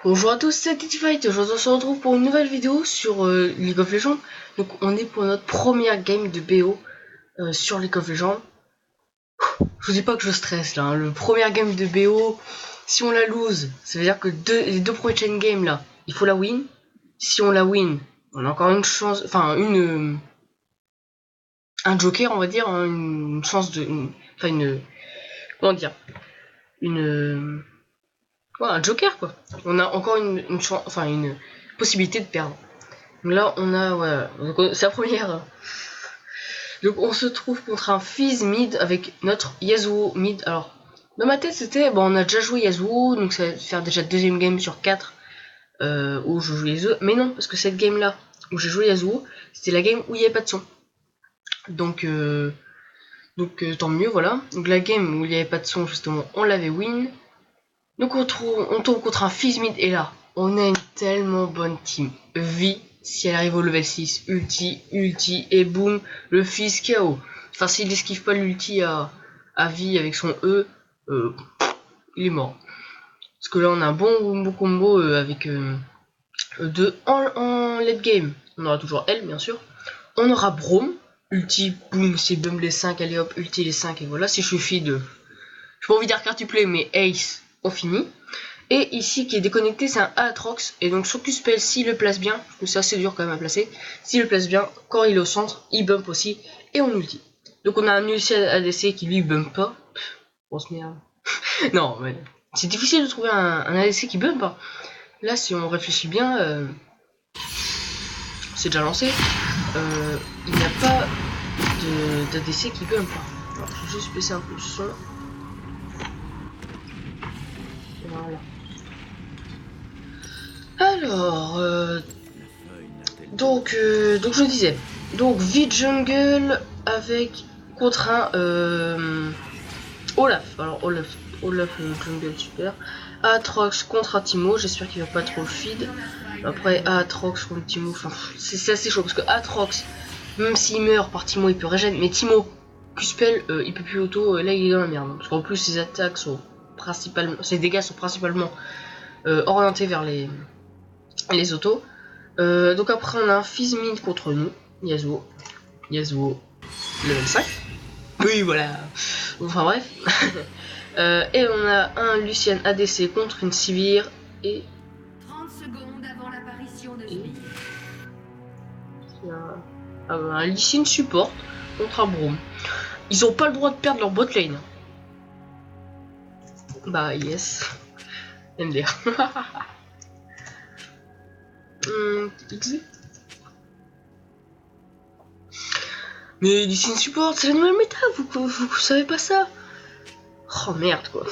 Bonjour à tous, c'est TityFight. Aujourd'hui on se retrouve pour une nouvelle vidéo sur League of Legends. Donc on est pour notre première game de BO sur League of Legends. Je vous dis pas que je stresse là, hein. Le premier game de BO, si on la lose, ça veut dire que les deux prochaines games là, il faut la win. Si on la win, on a encore une chance, enfin un joker on va dire, hein, une chance de... comment dire, une... ouais, un joker quoi. On a encore une chance, enfin une possibilité de perdre. Là, on a, voilà, c'est la première. Donc, on se trouve contre un Fizz mid avec notre Yasuo mid. Alors, dans ma tête, c'était, bon, on a déjà joué Yasuo, donc ça va faire déjà deuxième game sur 4 où je joue Yasuo. Mais non, parce que cette game-là, où j'ai joué Yasuo, c'était la game où il n'y avait pas de son. Donc, tant mieux, voilà. Donc, la game où il n'y avait pas de son, justement, on l'avait win. Donc, on tombe contre un Fizz mid, et là, on a une tellement bonne team. Vi. Si elle arrive au level 6, ulti, et boum, le fils KO. Enfin, s'il esquive pas l'ulti à vie avec son il est mort. Parce que là, on a un bon combo avec deux en late game. On aura toujours elle, bien sûr. On aura Braum, ulti, boum, c'est boum les 5, allez hop, ulti les 5, et voilà. Si je suis feed, j'ai pas envie de dire quintuplé, mais ace, on finit. Et ici qui est déconnecté, c'est un Aatrox. Et donc sur Q-Spell, s'il le place bien, parce que c'est assez dur quand même à placer, s'il le place bien, quand il est au centre, il bump aussi, et on ulti. Donc on a un Lucian ADC qui lui bump pas. Grosse merde. Non, mais c'est difficile de trouver un ADC qui bump pas. Là, si on réfléchit bien, c'est déjà lancé. Il n'y a pas d'ADC qui bump pas. Alors, je vais juste baisser un peu le son. Voilà. Alors, donc je disais, donc vide jungle avec contre un Olaf. Alors Olaf jungle super. Aatrox contre un Timo, j'espère qu'il va pas trop feed. Après Aatrox contre Timo, enfin c'est assez chaud parce que Aatrox, même s'il meurt par Timo, il peut régénérer, mais Timo, Q-Spell, il peut plus auto, là il est dans la merde. Parce qu'en plus ses attaques sont principalement, ses dégâts sont principalement orientés vers les autos. Donc après on a un Fizz mid contre nous, Yasuo, level 5. Oui voilà. Enfin bref. Et on a un Lucian ADC contre une Sivir et 30 secondes avant l'apparition de un Lee Sin support contre un Braum. Ils ont pas le droit de perdre leur bot lane. Bah yes. MDR. XD. Mais Lee Sin support, c'est la nouvelle méta, vous savez pas ça? Oh merde quoi.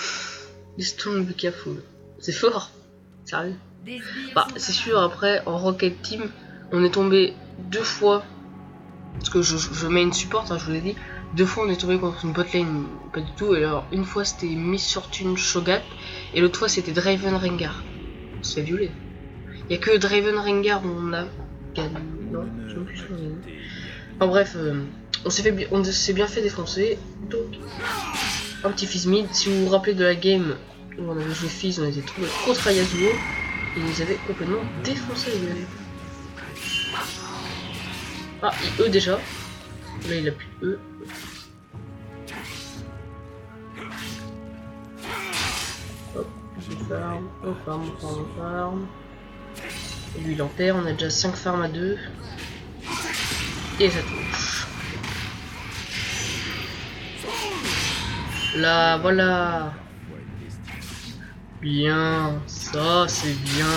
Les Strong be careful. C'est fort. Sérieux. Bah c'est sûr, après en Rocket Team, on est tombé 2 fois. Parce que je mets une support, hein, je vous l'ai dit. 2 fois on est tombé contre une botlane, pas du tout. Et alors une fois c'était Miss Fortune Shogat. Et l'autre fois c'était Draven Rengar. On se fait violer. Il y a que Draven Rengar où on a gagné. Non, je sais plus ce qu'on a gagné. Enfin bref, on s'est bien fait défoncer. Donc un petit Fizz mid. Si vous vous rappelez de la game où on avait joué Fizz, on était trouvé contre Yasuo. Et ils nous avaient complètement défoncé les gars. Ah, E déjà. Là il a plus E. Hop, on farm. Et lui il en perd, on a déjà 5 farms à 2. Et ça touche. Là, voilà. Bien, ça c'est bien.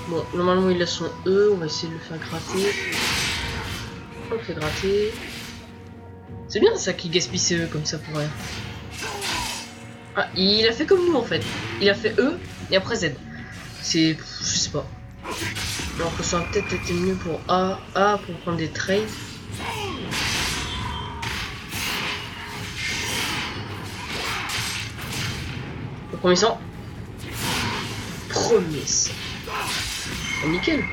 Bon, normalement il a son E, on va essayer de le faire gratter. On le fait gratter. C'est bien ça qu'il gaspille ses E comme ça pour rien. Ah, il a fait comme nous en fait. Il a fait E et après Z. C'est... je sais pas. Alors que ça aurait peut-être été mieux pour A pour prendre des trades. Le premier sang. Premier sang. Oh, nickel.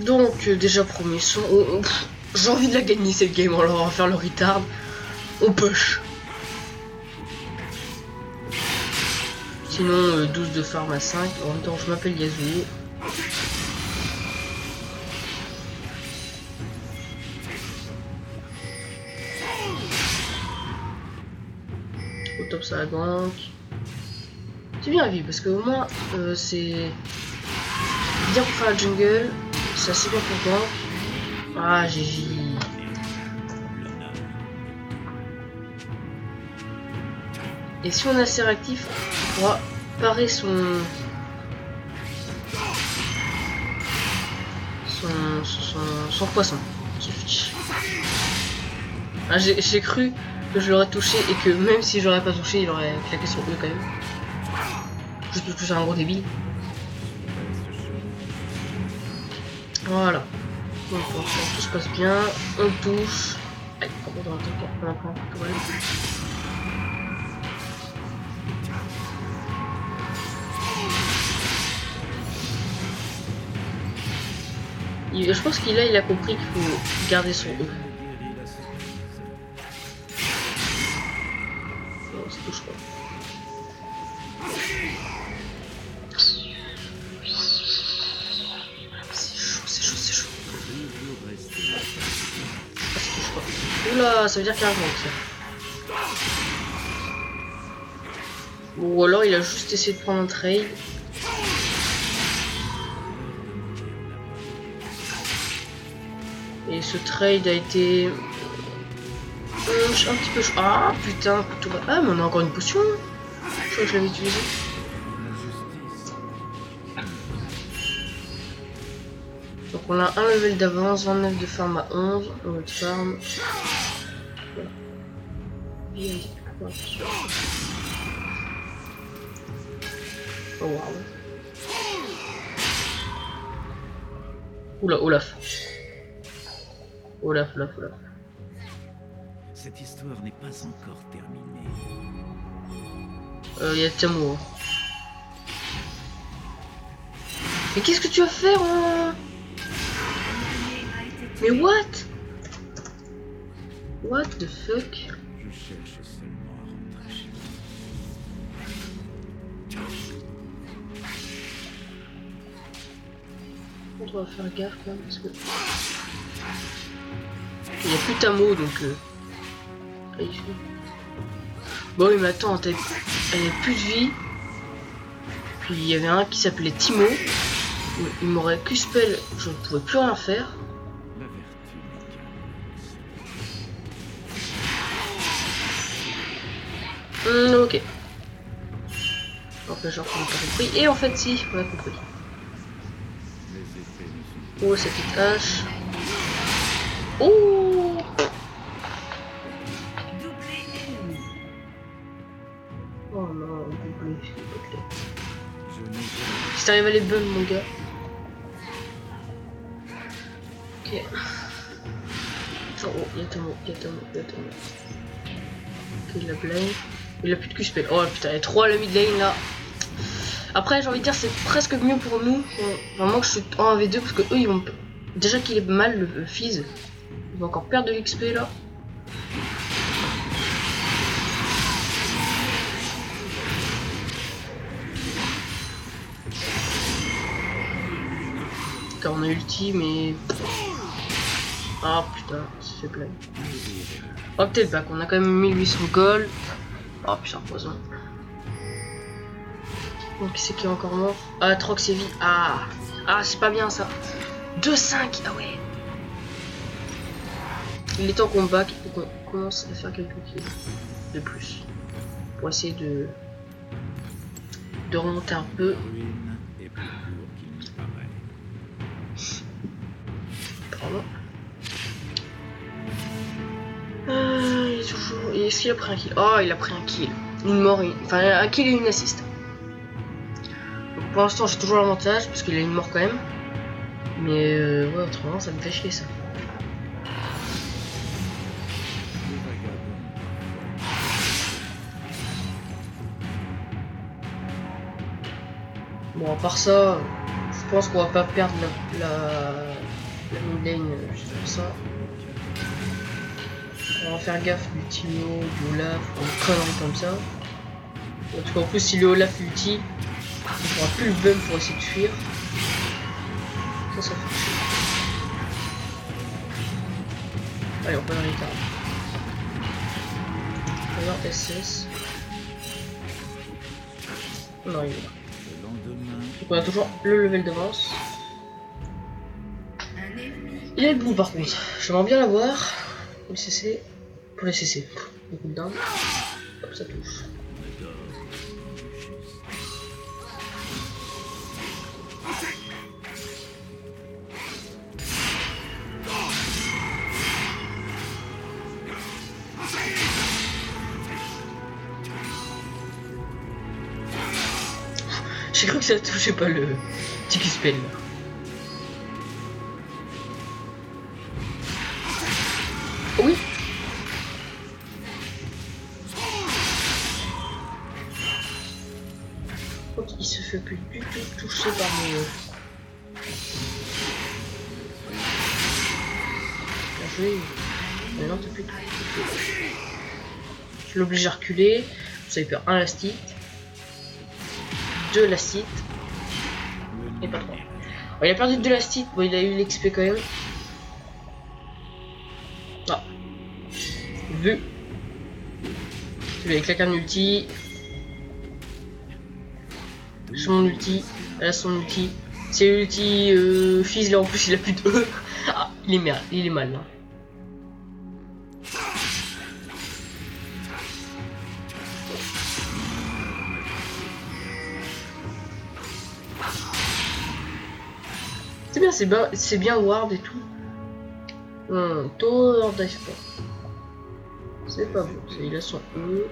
Donc déjà premier son, j'ai envie de la gagner cette game, alors on va faire le retard. On push. Sinon 12 de farm à 5. En même temps je m'appelle Yasuo. Au top ça la gank. C'est bien vu parce que au moins c'est bien pour faire la jungle. C'est assez bien pour gank. Ah GG. Et si on est assez réactif, on pourra parer son poisson. Ah, j'ai cru que je l'aurais touché et que même si je l'aurais pas touché, il aurait claqué sur eux quand même. Juste parce que j'ai un gros débile. Voilà. Donc pour l'instant tout se passe bien. On touche. Aïe, on a pas un peu. Je pense qu'il a compris qu'il faut garder son E. Non, ça touche pas. C'est chaud. Ah, ça touche pas. Oula, ça veut dire qu'il y a un gank, ça. Ou alors il a juste essayé de prendre un trade. Et ce trade a été un petit peu chaud. Ah putain, tout va. Ah, mais on a encore une potion. Je crois que je l'avais utilisée. Donc on a un level d'avance, 29 de farm à 11. On va de farm. Voilà. Oh waouh. Oula, Olaf. Olaf. Cette histoire n'est pas encore terminée. Il y a Tiamo. Mais qu'est-ce que tu vas faire Mais what? What the fuck? Je cherche seulement à rentrer chez moi. On doit faire gaffe quand même parce que... Il n'y a plus Tamo donc... Bon oui mais attends, elle n'a plus de vie. Puis il y avait un qui s'appelait Timo. Il m'aurait Q-spell, je ne pouvais plus rien faire. Ok. Donc là genre on n'a pas compris. Et en fait si, on a compris. Oh cette petite hache. Oh. Oh non, doublé, s'il te plaît. Si t'arrives à les buns mon gars. Ok. Oh, y'a Tomo. Ok, il a blind. Il a plus de Q-spell. Oh putain, il y a 3 à la mid lane là. Après, j'ai envie de dire, c'est presque mieux pour nous. Vraiment que je suis en 1v2 parce que eux ils vont. Déjà qu'il est mal le Fizz. Il va encore perdre de l'XP là. Car on a ulti mais... Ah putain, c'est plein. Oh peut-être back, on a quand même 1800 gold. Oh putain, poison. Donc qui c'est qui est encore mort? Ah, Trox et vie. Ah, c'est pas bien ça. 2-5, ah ouais. Il est temps qu'on back et qu'on commence à faire quelques kills de plus. Pour essayer de remonter un peu. Pardon. Il est toujours... Est-ce qu'il a pris un kill? Oh, il a pris un kill. Une mort, enfin un kill et une assist. Donc, pour l'instant, j'ai toujours l'avantage parce qu'il a une mort quand même. Mais ouais, autrement, ça me fait chier ça. Bon, à part ça, je pense qu'on va pas perdre La mid-lane, je fais ça. On va faire gaffe du Timo, du Olaf, ou une connerie comme ça. Parce qu'en plus, si le Olaf ulti, il n'aura plus le bum pour essayer de fuir. Ça fait chier. Allez, on peut le retard. Alors, SS. Non, il est là. Le lendemain, Donc, on a toujours le level d'avance. Un ennemi Il est blue par contre. J'aimerais bien l'avoir. Le CC. Pour les CC. Le coup de dinde. Hop, ça touche. on adore du juste. J'ai cru que ça touchait pas le petit spell. Oui. Ok, il se fait plus du tout toucher par mes... Bien joué. Mais non, t'as plus. Je l'oblige à reculer. Ça lui perd un lastite. 2 lastites. Et pas 3. Bon, il a perdu 2 lastites. Bon, il a eu l'XP quand même. Ah. Vu. Je lui ai claqué un ulti. J'ai mon ulti. Elle a son ulti. C'est l'ulti Fizz là en plus il a plus de E. Ah, il est mal là. C'est bien Ward et tout. Tour d'Iceberg. C'est pas bon, il a son E.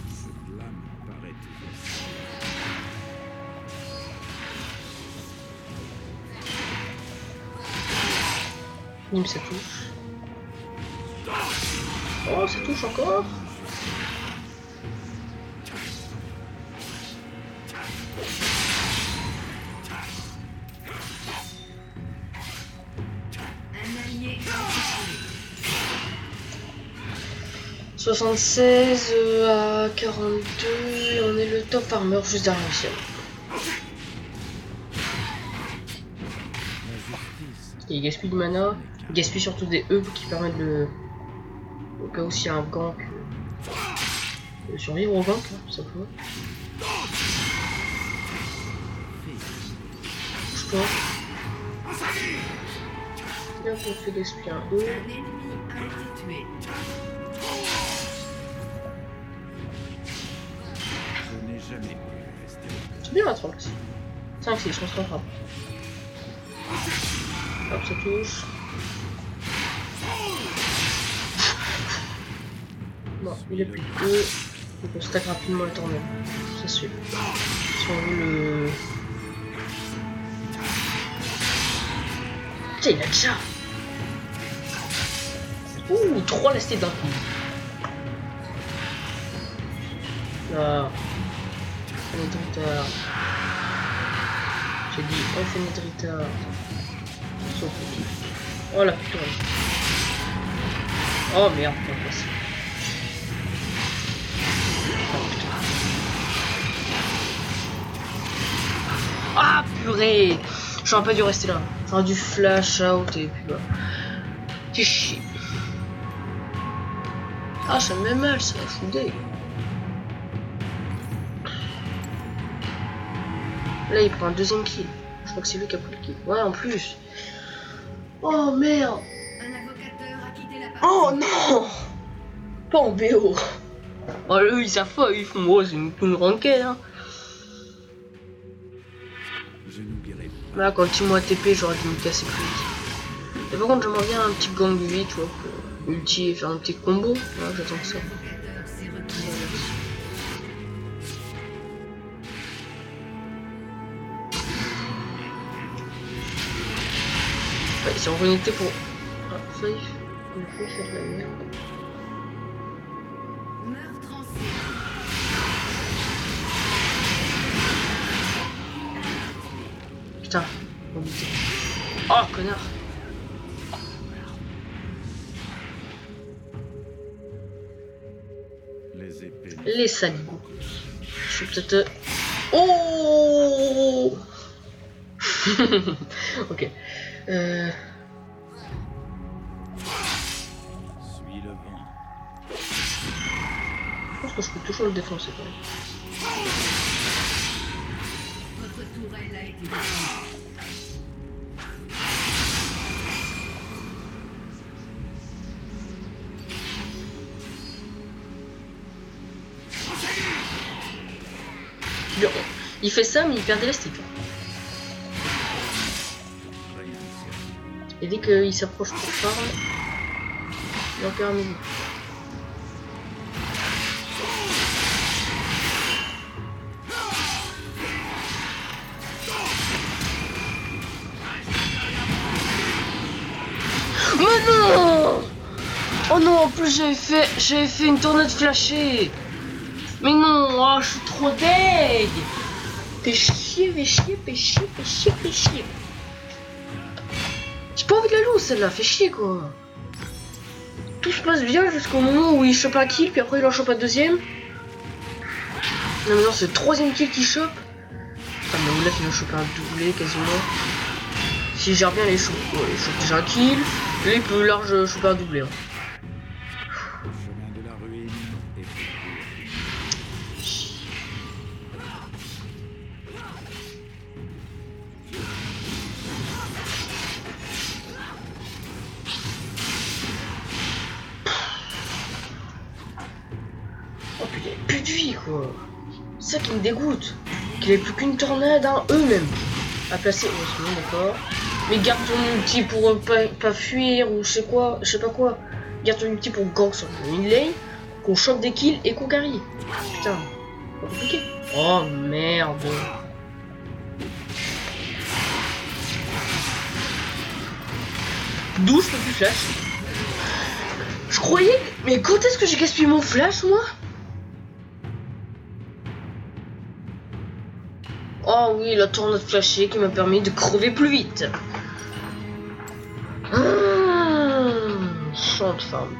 Cette lame paraît efficace. Nîmes ça touche. Oh ça touche encore. Un allié 76 à 42 et on est le top farmer juste derrière le ciel. La justice Et il gaspille du mana, il gaspille surtout des E qui permettent de... Au cas où s'il y a un gank, de survivre au gank, hein, tout simplement. Bouge-toi. Bien qu'on fait gaspiller un E. Un ennemi a été tué. je n'ai jamais pu rester. C'est bien la 30. 5, 6, on se rattrape. Hop, ça touche. Bon, il est plus que 2. Donc on stack rapidement la tornade. C'est sûr. Si on veut le... Tiens, il a déjà. Ouh, 3 lastés d'un coup. Là. Fénétriteur. J'ai dit un fénétriteur. Sauf petit. Oh la putain. Oh merde, pas possible. Ah purée! J'aurais pas dû rester là. J'aurais dû flash out et puis bah. C'est chier. Ah ça me met mal ça, je suis deg. Là il prend un deuxième kill. Je crois que c'est lui qui a pris le kill. Ouais en plus. Oh merde! Un avocateur a quitté la partie. Oh non! Pas en BO. Oh eux ils savent pas, ils font oh c'est une ranked hein. Je n'oublierai pas. Là, quand il m'a TP, j'aurais dû me casser plus vite. Et par contre, j'aimerais bien un petit gang 8, tu vois, pour ulti et faire un petit combo. Ouais, j'attends que ça. L'avocateur s'est retiré. Ouais, ils sont reconnectés pour Half-Life, le fait faire de la merde. Meurtre en série. Putain, on dit. Oh, connard. Les épées. Les saligots. Je suis peut-être... Oh. Ok. Suis le vent. Je pense que je peux toujours le défoncer quand même. Votre tourelle a été détruite. Il fait ça, mais il perd d'élastique. Rien ne sert. Et dès qu'il s'approche trop fort, il en perd un million. Mais non! Oh non, en plus j'avais fait une tornade flashée. Mais non, oh, je suis trop deg. Fais chier, fais chier, fais chier, fais chier, fais chier. J'ai pas envie de la loupe celle-là, fais chier quoi. Tout se passe bien jusqu'au moment où il chope un kill, puis après il en chope un deuxième. Non mais non, c'est le troisième kill qu'il chope. Ah mais Olaf il va choper un doublé quasiment. S'il gère bien les chope, ouais, il chope déjà un kill. Là il peut large choper un doublé. Hein. Le chemin de la ruine est parcouru. Oh putain, plus de vie quoi. C'est ça qui me dégoûte. Qu'il ait plus qu'une tornade, hein, eux-mêmes. À placer, heureusement, d'accord. Mais garde ton ulti pour pas fuir ou je sais pas quoi. Garde ton ulti pour gank sur une lane, qu'on chope des kills et qu'on carry. Putain, pas compliqué. Oh merde. D'où je peux plus flash. Je croyais... Mais quand est-ce que j'ai gaspillé mon flash, moi? Oh oui, la tornade flashée qui m'a permis de crever plus vite. Chante femme.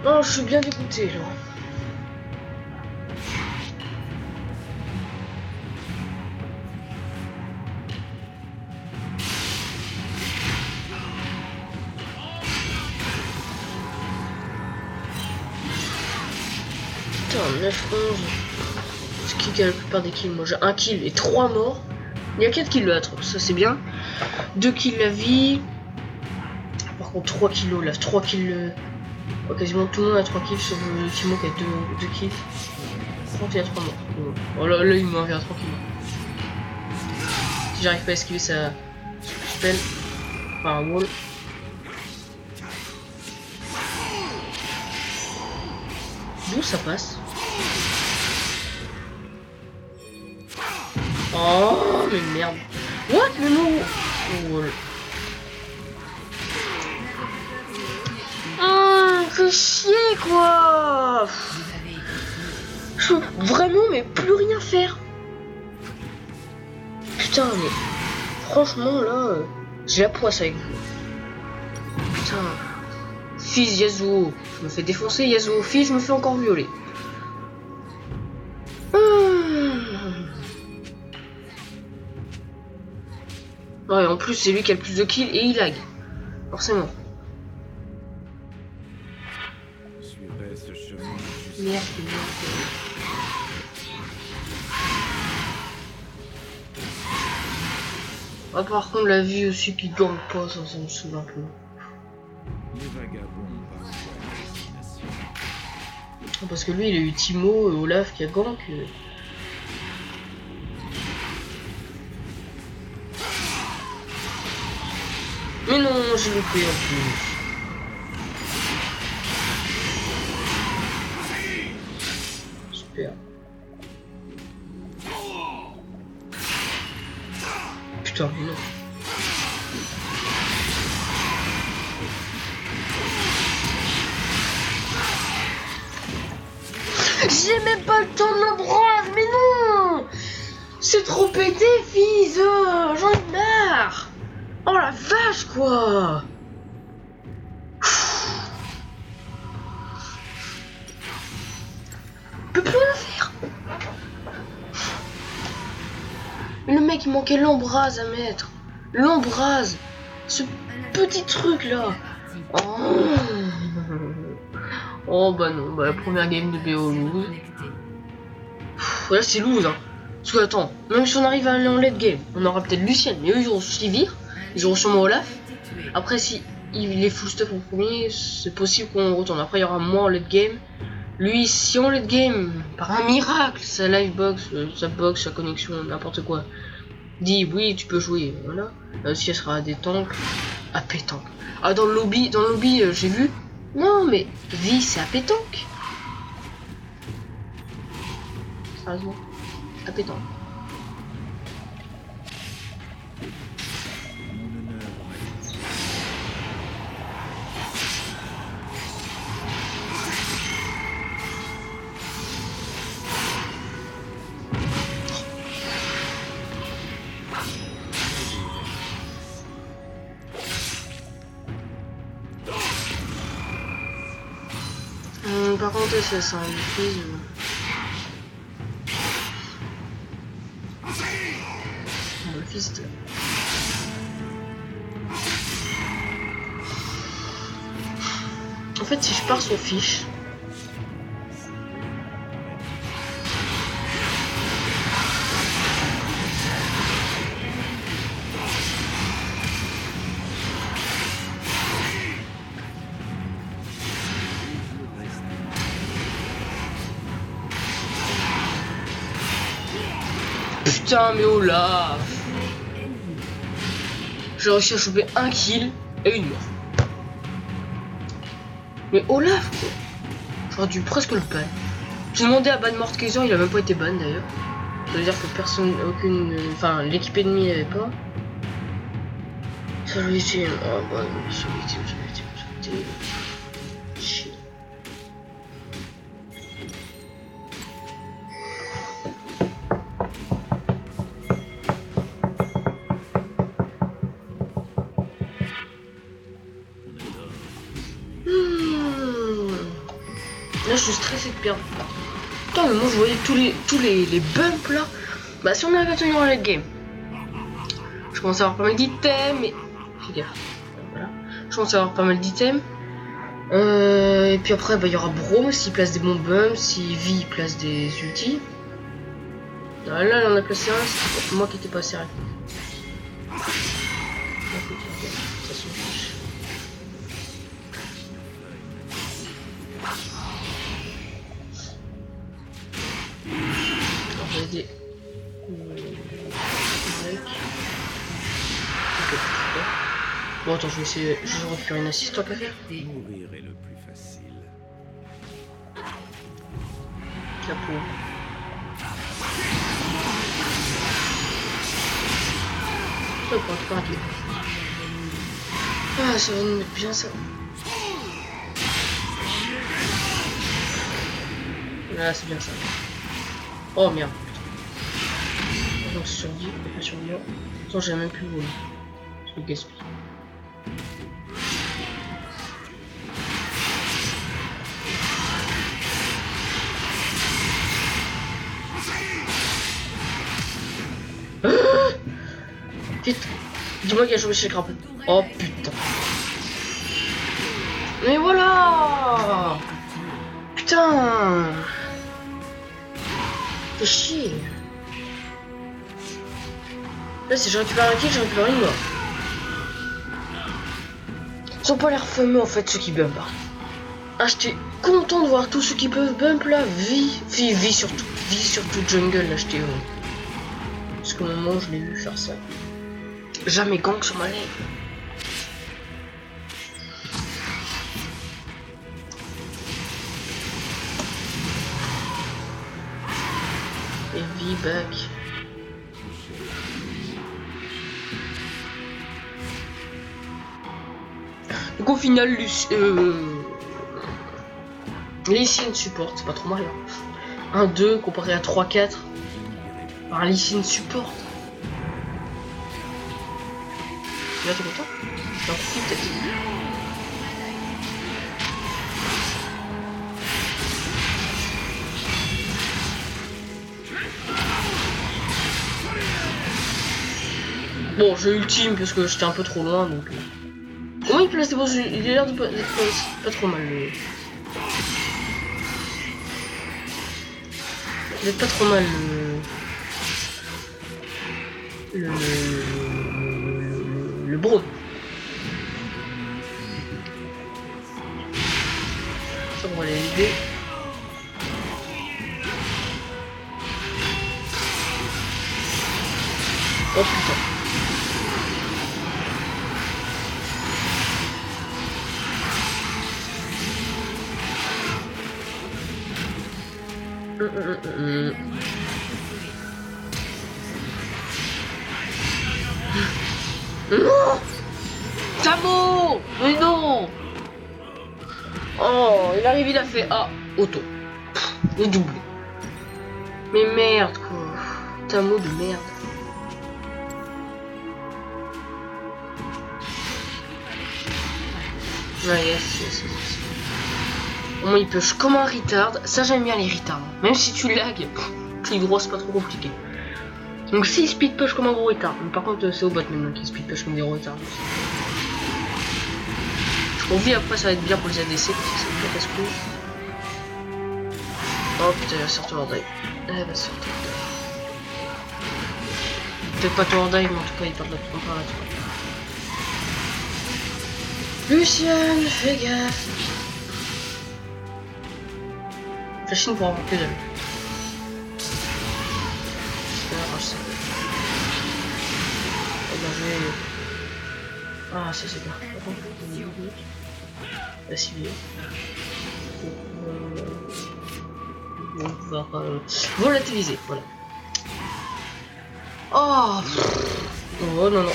Oh, je suis bien dégoûté là. Putain, 9-11. C'est qui a la plupart des kills? Moi j'ai un kill et 3 morts. Il y a 4 kills là, ça c'est bien. 2 kills la vie. Par contre 3 kills là, 3 kills. Oh, quasiment tout le monde a 3 kills sauf Timo qui a 2 kills. Par contre il y a 3 morts. Oh là, il me revient tranquille. Si j'arrive pas à esquiver sa spell. Enfin un wall. D'où ça passe? Oh mais merde. What? Mais non. Wall. Fais chier quoi. Je peux vraiment mais plus rien faire. Putain mais franchement là j'ai la poisse avec vous. Putain. Fils Yasuo, je me fais défoncer Yasuo, fils je me fais encore violer. Ouais en plus c'est lui qui a le plus de kills et il lag. Forcément. Suivrai ce chemin. Merde, Ah, par contre, la vie aussi qui gagne pas, ça me saoule un peu. Les vagabonds parfois à destination. Parce que lui, il a eu Timo et Olaf qui a gank. Mais non, j'ai loupé en plus. Super. Putain, mais non. J'ai même pas le temps de l'embrase, mais non. C'est trop pété, fils. J'en ai marre. Oh la vache, quoi. Je peux plus rien faire. Le mec, il manquait l'embrase à mettre. L'embrase. Ce petit truc là. Oh. Oh bah non, bah la première game de BO lose. Là c'est lose hein. Parce que attends, même si on arrive à aller en late game, on aura peut-être Lucienne, mais eux ils auront Sivir, ils auront sûrement Olaf. Après si il est full stuff en premier, c'est possible qu'on retourne. Après il y aura moi en late game. Lui si en late game, par un miracle, sa live box, sa box, sa connexion, n'importe quoi, dit oui tu peux jouer, voilà. Si elle sera à des tanks, à pétanque. Ah dans le lobby j'ai vu. Non mais vie c'est à pétanque. Sérieusement, à pétanque. Mon honneur, Majesté. Par contre c'est un fils. Le fils de... En fait si je pars sur fiche. Putain mais Olaf. J'ai réussi à choper un kill et une mort. Mais Olaf quoi. J'aurais dû presque le ban. J'ai demandé à ban Mordekaiser, il a même pas été ban d'ailleurs. Ça veut dire que personne, aucune... Enfin l'équipe ennemie n'avait pas. Salut team. Oh bah salut team. Shit. Là je suis stressé de perdre. Putain mais moi je voyais tous les bumps là. Bah si on avait à tenir en late game. Je commence à avoir pas mal d'items mais... Fais gaffe. Voilà. Je commence à avoir pas mal d'items. Et puis après bah il y aura Braum s'il place des bons bumps, si Vi place des ultis. Ah, là on a placé un, c'est moi qui étais passé à ça s'en fiche. On va aider. Bon attends je vais essayer, je vais récupérer une assist tant qu'à faire. Mourir est le plus facile. Capot. Ça va pas rater. Ah ça va nous mettre bien ça. Là c'est bien ça. Oh merde. Donc sur 10, et pas sur 10. Attends j'ai même plus le je le gaspille. Vite. Dis-moi qu'il a chopé chez le crapaud. Oh putain. Mais voilà. Putain. Fais chier. Là si je récupère un kill, je récupère une mort. Ils ont pas l'air fameux en fait ceux qui bump. Ah j'étais content de voir tous ceux qui peuvent bump là. Vi surtout. Vi surtout jungle là j'étais heureux. Parce qu'au moment où je l'ai vu faire ça. Jamais gank sur ma lèvre. Et Vi back. Donc au final, Lee Sin support, c'est pas trop mal. Hein. 1-2 comparé à 3-4. Alors Lee Sin supporte. Là t'es content? T'as un coup peut-être. Bon, j'ai ultime parce que j'étais un peu trop loin donc. Comment il place des boss? Il a l'air d'être pas trop mal. Il est pas trop mal le Braun. Ça on va l'aider. Oh putain. Non! Tamo! Mais non! Oh, il arrive, il a fait A, auto. Il est doublé. Mais merde quoi. Tamo de merde. Ouais, yes. Au moins il push comme un retard. Ça j'aime bien les retards. Même si tu lag, clic droit c'est pas trop compliqué. Donc si speed push comme un gros retard. Mais par contre c'est au bot maintenant qui speed push comme des gros retards. On vit après ça va être bien pour les ADC parce que c'est pas casse-couille. Oh putain elle va sortir hors dive. Elle va sortir hors dive. Peut-être pas tout hors dive mais en tout cas il part là-dessus. Lucian, fais gaffe. Flashing pour avoir que d'elle. Ah ça c'est bien. La civile. On va pouvoir volatiliser, voilà. Oh, oh non non.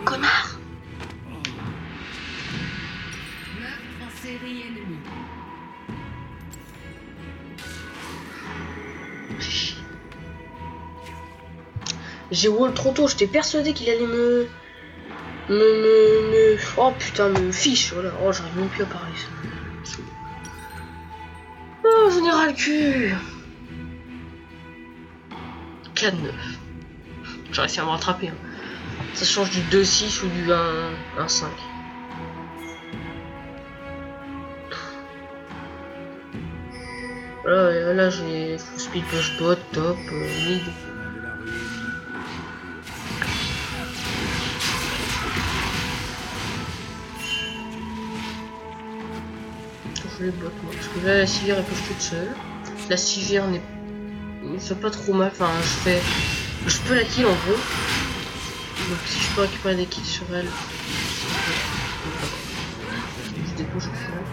Connard. Meurtre en série ennemie. J'ai wall trop tôt, j'étais persuadé qu'il allait me... Oh putain, me fiche, voilà. Oh, j'arrive même plus à parler. Oh, j'en ai ras le cul. 4-9. J'ai réussi à me rattraper. Hein. Ça change du 2-6 ou du 1-5. Là j'ai full speed push bot, top, mid. Je les bloque moi, parce que là la civière elle push toute seule. La civière n'est pas trop mal, enfin je peux la kill en gros. Donc si je peux récupérer des kills sur elle, je dépose au final.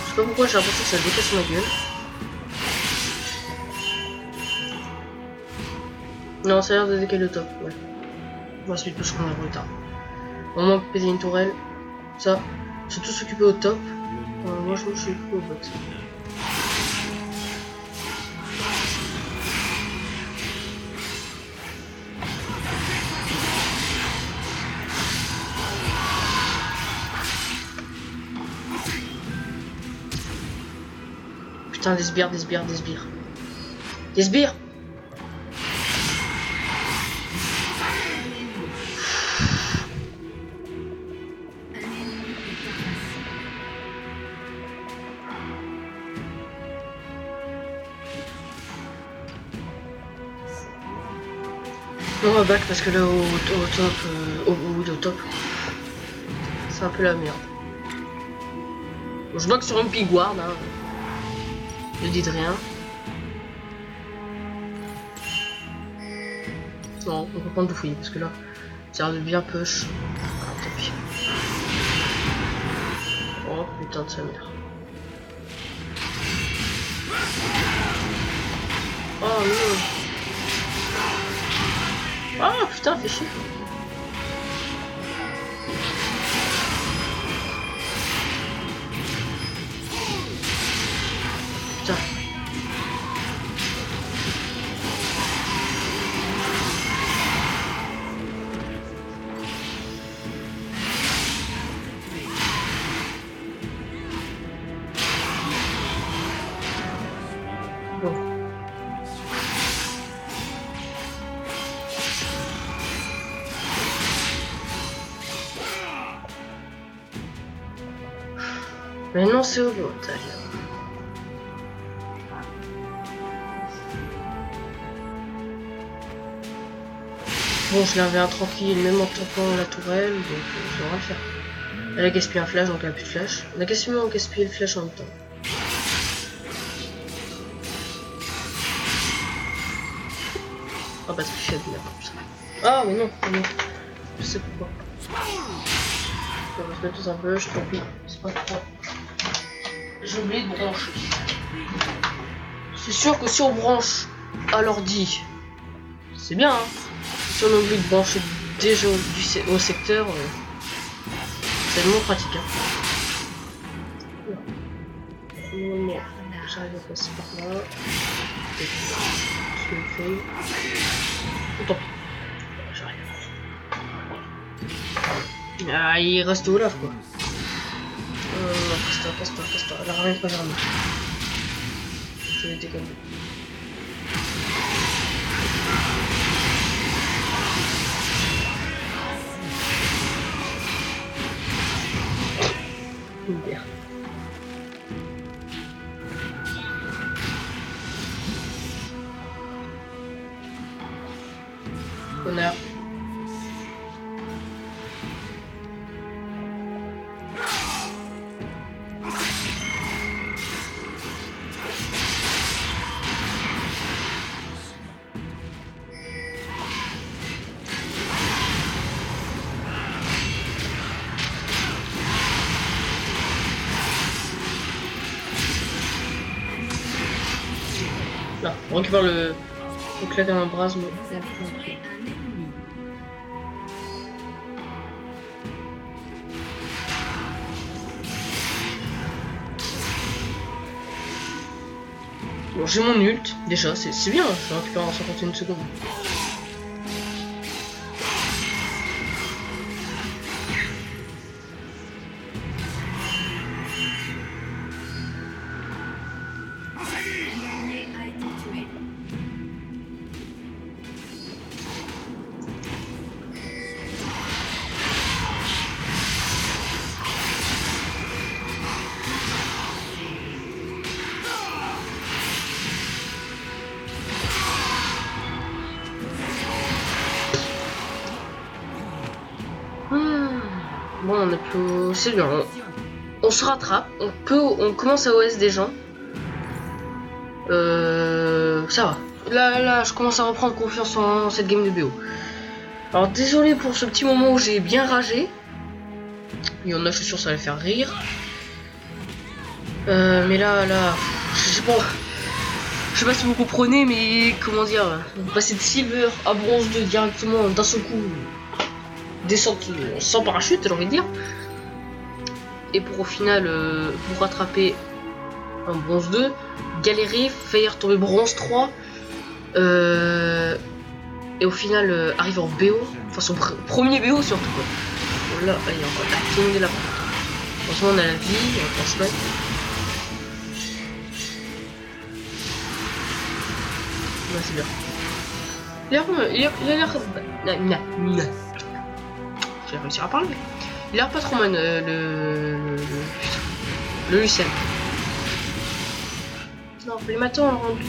Je sais pas pourquoi j'ai l'impression que ça décasse ma gueule. Non, ça a l'air de décaler le top, ouais. On va se push qu'on a le retard. On manque de péter une tourelle. Ça, c'est tout s'occuper au top. Moi je me suis occupé au bot. Putain, des sbires. Des sbires. On va back parce que là au top, c'est un peu la merde. Bon, je bloque sur une pigward, hein. Ne dites rien. Non, on peut prendre de fouiller parce que là, ça a l'air de bien push. Ah, tant pis. Oh putain de sa mère. Ah putain, fais chier. Putain. Bon. Maintenant c'est au mental. Bon, je l'avais un tranquille, même en tapant la tourelle, donc ça va le faire. Elle a gaspillé un flash, donc elle a plus de flash. On a quasiment gaspillé le flash en même temps. Ah, batterie faible, là, comme ça. Ah, mais non, mais non. Je sais pourquoi. On va se mettre tous un peu, je t'en prie. C'est pas trop. J'ai oublié de brancher. C'est sûr que si on branche à l'ordi, c'est bien, hein. Si on oublie de brancher déjà au secteur, c'est vraiment pratique, hein. Non, j'arrive à passer par là. Je le fais. Oh, tant pis. J'arrive. Ah, il reste Olaf, quoi. Casse-toi. Elle ramène pas vers nous. Je vais déconner. Une bière. Connard. Là, on récupère le claque un bras, mais il y a plus de trucs. Bon, j'ai mon ult, déjà, c'est bien, je récupère en 51 secondes. Bon, on a plus... C'est bien, on se rattrape, on commence à OS des gens. Ça va. Là, je commence à reprendre confiance en cette game de BO. Alors, désolé pour ce petit moment où j'ai bien ragé. Il y en a, je suis sûr, ça va les faire rire. Mais là, je sais pas si vous comprenez, mais comment dire, passer de silver à bronze 2 directement d'un seul coup, descente sans parachute, j'ai envie de dire. Et pour au final, pour rattraper un bronze 2, galérer, faire tomber bronze 3, et au final arriver en BO, enfin son premier BO surtout quoi. Là, allez, on va terminer là. Franchement, on a la vie, on va se mettre. Ouais, c'est bien. Il a l'air. J'ai réussi à parler. Il a l'air pas trop mal, le Lucien. Non, les matins on rend petit.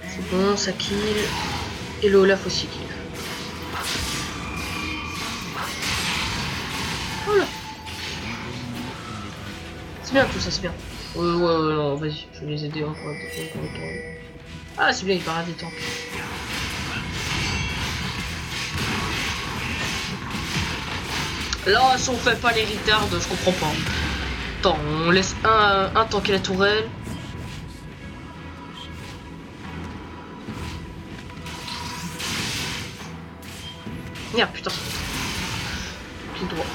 C'est bon, ça kill. Et le Olaf aussi kill. Voilà. C'est bien tout ça, c'est bien. Ouais, non, vas-y, je vais les aider encore un peu. Ah, c'est bien, il part à des tanks. Là, si on fait pas les retards, je comprends pas. Attends, on laisse un tanker la tourelle. Merde, putain. Tout droit.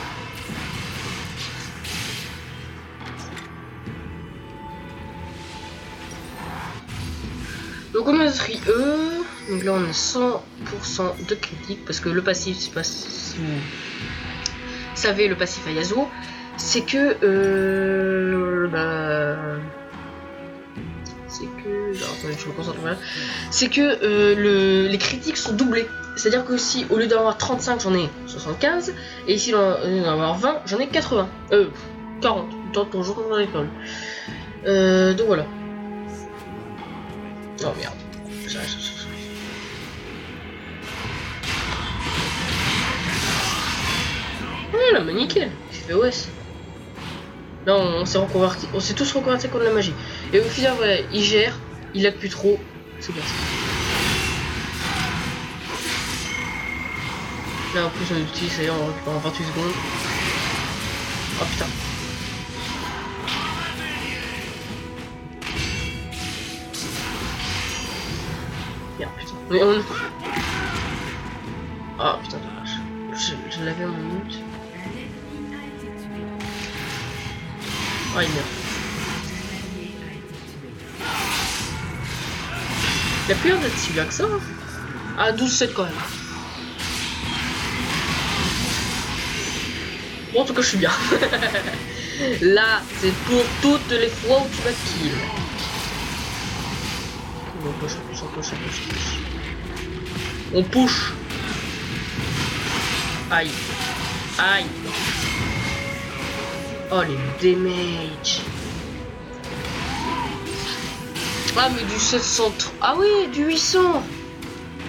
Donc on a tri E. Donc là on a 100% de critique. Parce que le passif, je sais pas si vous savez, le passif à Yasuo, c'est que attendez, je me concentre bien. C'est que les critiques sont doublés. C'est-à-dire que si au lieu d'en avoir 35, j'en ai 75, et ici au lieu d'en avoir 20, j'en ai 80. 40, tant ton jour dans l'école. Donc voilà. Oh merde. Ouais là, mais nickel. J'ai fait OS. Là on s'est reconverti, on s'est tous reconvertis contre la magie. Et au final voilà, il gère, il a plus trop. C'est bien ça. Là en plus on utilise, ça y est, on récupère en 28 secondes. Oh putain. Merde putain. Mais on... Ah putain dommage. Je l'avais en minute. Ah il meurt. Il a plus l'air d'être si bien que ça. Hein. Ah 12-7 quand même. Bon en tout cas je suis bien. Là c'est pour toutes les fois où tu vas kill. On push, on push, on push, on push. On push. Aïe. Aïe. Oh les damage. Ah mais du 700. Ah oui, du 800.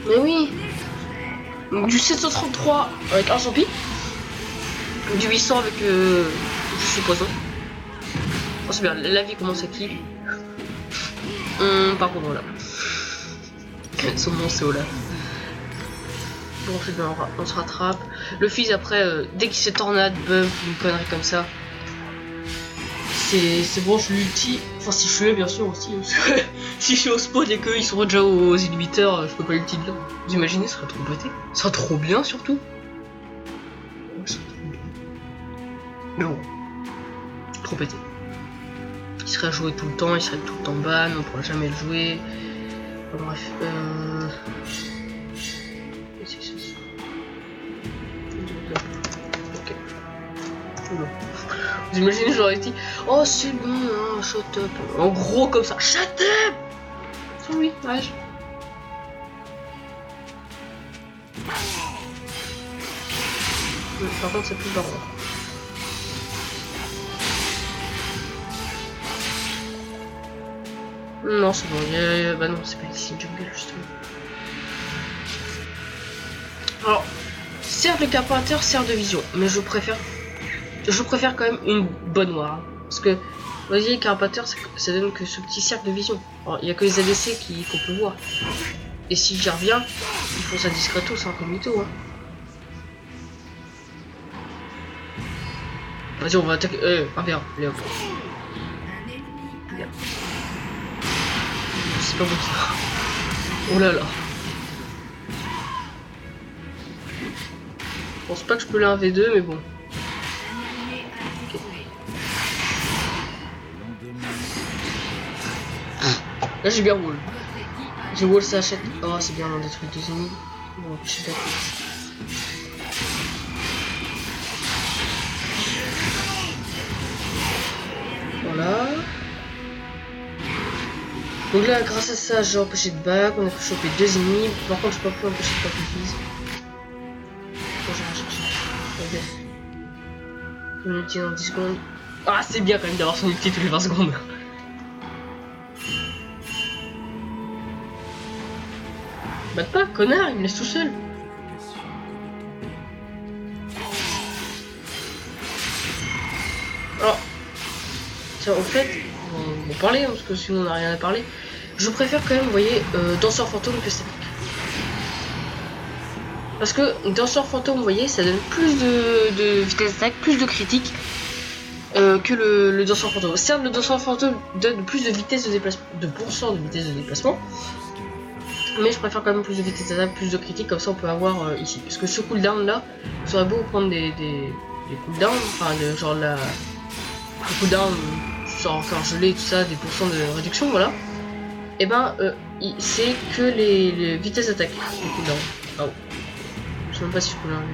Mais oui. Donc du 733 avec un champi. Du 800 avec je suis poisson. Oh c'est bien, la vie commence à qui. Par contre voilà. Son nom c'est Olaf. Bon c'est bien, on se rattrape. Le fils après, dès qu'il s'est tornade, buff, une connerie comme ça. C'est bon, je l'ulti. Enfin si je suis là bien sûr aussi. Si je suis au spawn et qu'ils sont déjà aux inhibiteurs, je peux pas l'ulti de là. Vous imaginez, ce serait trop pété. Ce serait trop bien surtout. Mais bon. Trop pété. Il serait à jouer tout le temps, il serait tout le temps ban, on pourra jamais le jouer. Enfin, bref. Ok. Bon. Vous imaginez, j'aurais dit oh c'est bon, hein, shut up. En gros comme ça, shut up. Oui, ouais. Par contre c'est plus marrant. Non c'est bon, bah non c'est pas ici jungle justement. Alors, certes le carburateur sert de vision, mais je préfère quand même une bonne noire. Parce que, vous voyez, le carburateur ça donne que ce petit cercle de vision. Il n'y a que les ADC qu'on peut voir. Et si j'y reviens, ils font ça discretos, c'est incognito. Hein. Vas-y, on va attaquer. Ah bien, Léo. C'est pas bon ça. Oh là là. Je pense pas que je peux la 1v2, mais bon. Okay. Là j'ai bien wall. J'ai wall, ça achète. Oh c'est bien, on détruit 2 ennemis. Bon, je suis d'accord. Voilà. Donc là, grâce à ça, j'ai empêché de back, on a pu choper 2 ennemis. Par contre, je peux pas empêcher de back. Ok. Son ulti dans 10 secondes. Ah, c'est bien quand même d'avoir son ulti tous les 20 secondes. Batte pas, connard, il me laisse tout seul. Alors, tiens, au fait, on va parler, hein, parce que sinon on n'a rien à parler. Je préfère quand même, vous voyez, danseur fantôme que statique. Parce que danseur fantôme, vous voyez, ça donne plus de vitesse d'attaque, plus de critique que le danseur fantôme. Certes, le danseur fantôme donne plus de vitesse de déplacement, 2% de vitesse de déplacement, mais je préfère quand même plus de vitesse d'attaque, plus de critique, comme ça on peut avoir ici. Parce que ce cooldown là, ça aurait beau prendre des cooldowns, enfin genre le cooldown, genre faire geler tout ça, des pourcents de réduction, voilà. Et ben, c'est que les vitesses d'attaque, les cooldowns. Ah oh. Je sais même pas si je peux l'enlever.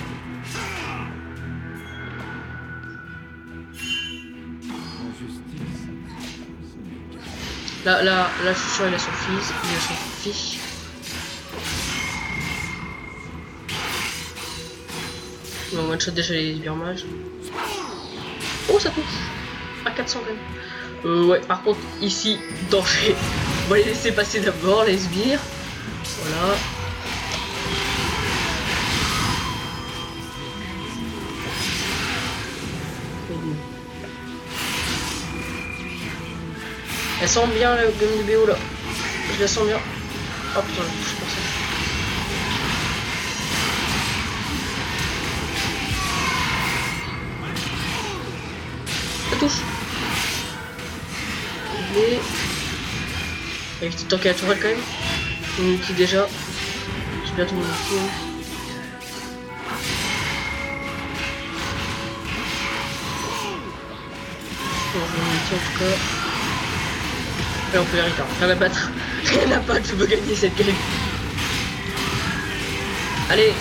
Là, je suis sûr, il a son fils, il a son fils. On one shot déjà les sbires mages. Oh, ça touche à 400 quand même. Ouais, par contre, ici, danger. On va les laisser passer d'abord, les sbires. Voilà. Elle sent bien la gomme de BO là. Je la sens bien. Oh putain, je touche personne. Ça touche. Et... avec petit temps qu'elle naturel quand même. Mon outil déjà. J'ai bientôt mon outil. Bon, je vais mon outil en tout cas. Et on peut les retard. Rien à battre. Rien à battre, je veux gagner cette game. Allez.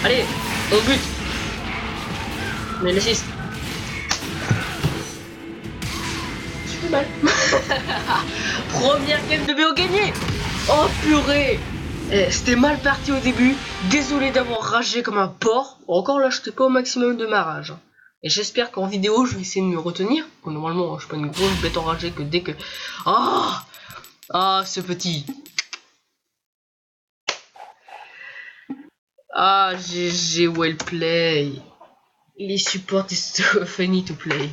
Allez. On bute. Mais les 6. Je fais mal. Première game de BO gagnée. Oh purée. C'était mal parti au début. Désolé d'avoir ragé comme un porc. Encore là, je n'étais pas au maximum de ma rage. Et j'espère qu'en vidéo, je vais essayer de me retenir. Bon, normalement, je suis pas une grosse bête enragée que dès que... Ah, ah, ce petit. Ah, GG, well play. Les supports is so funny to play.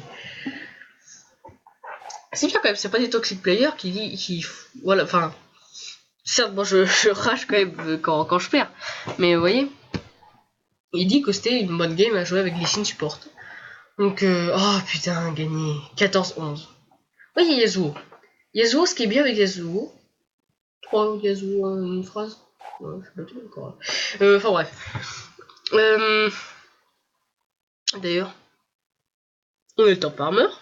C'est bien quand même, c'est pas des toxic players qui voilà, enfin... Certes, moi je rage quand même quand je perds. Mais vous voyez, il dit que c'était une bonne game à jouer avec les signes support. Donc, oh putain, gagné. 14-11. Oui, il y a Yasuo. Yasuo, ce qui est bien avec Yasuo. 3 Yasuo en une phrase. Ouais, je sais pas tout encore. Enfin bref. D'ailleurs, on est top armor.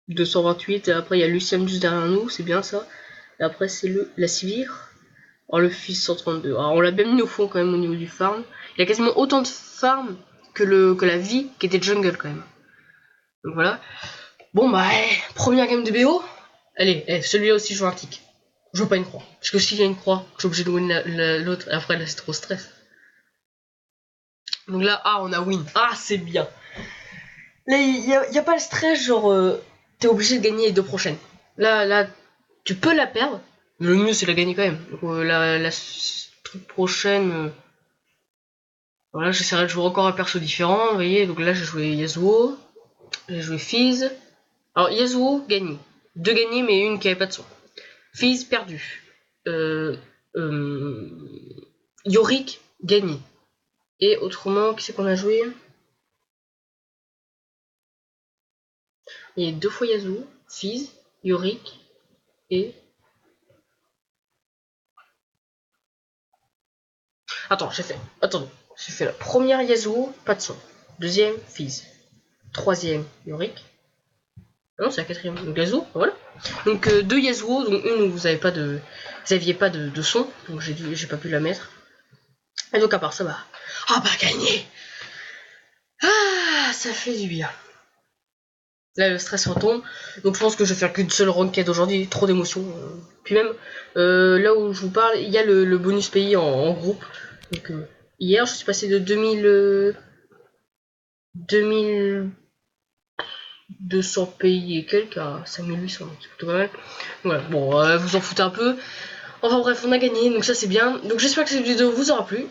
228, et après il y a Lucian juste derrière nous, c'est bien ça. Et après c'est la Sivir. Oh, le fils 132. Alors on l'a bien mis au fond quand même au niveau du farm. Il y a quasiment autant de farm que la vie qui était jungle quand même. Donc voilà. Bon bah, première game de BO. Allez, celui-là aussi je veux un tic. Je veux pas une croix. Parce que s'il y a une croix, je suis obligé de win l'autre. Après là c'est trop stress. Donc là, ah on a win. Ah c'est bien. Là il y a pas le stress genre t'es obligé de gagner les 2 prochaines. Là tu peux la perdre. Mais le mieux c'est la gagner quand même. Donc la truc prochaine. Voilà, j'essaierai de jouer encore un perso différent. Vous voyez, donc là j'ai joué Yasuo. J'ai joué Fizz. Alors Yasuo gagné. 2 gagnés mais une qui avait pas de son. Fizz perdu. Yorick gagné. Et autrement, qui c'est qu'on a joué? Il y a 2 fois Yasuo, Fizz, Yorick et... Attends, j'ai fait la première Yasuo, pas de son. Deuxième, Fizz. Troisième, Yorick. Non, c'est la quatrième. Donc Yasuo, voilà. Donc 2 Yasuo, donc une où vous aviez pas de son, donc j'ai pas pu la mettre. Et donc à part ça, bah... Ah bah gagné. Ah, ça fait du bien. Là le stress retombe, donc je pense que je vais faire qu'une seule ranked aujourd'hui, trop d'émotions. Puis même, là où je vous parle, il y a le bonus pays en groupe. Donc hier je suis passé de 2200 pays et quelques à 5800, c'est plutôt pas mal. Voilà, bon, vous en foutez un peu. Enfin bref, on a gagné, donc ça c'est bien. Donc j'espère que cette vidéo vous aura plu.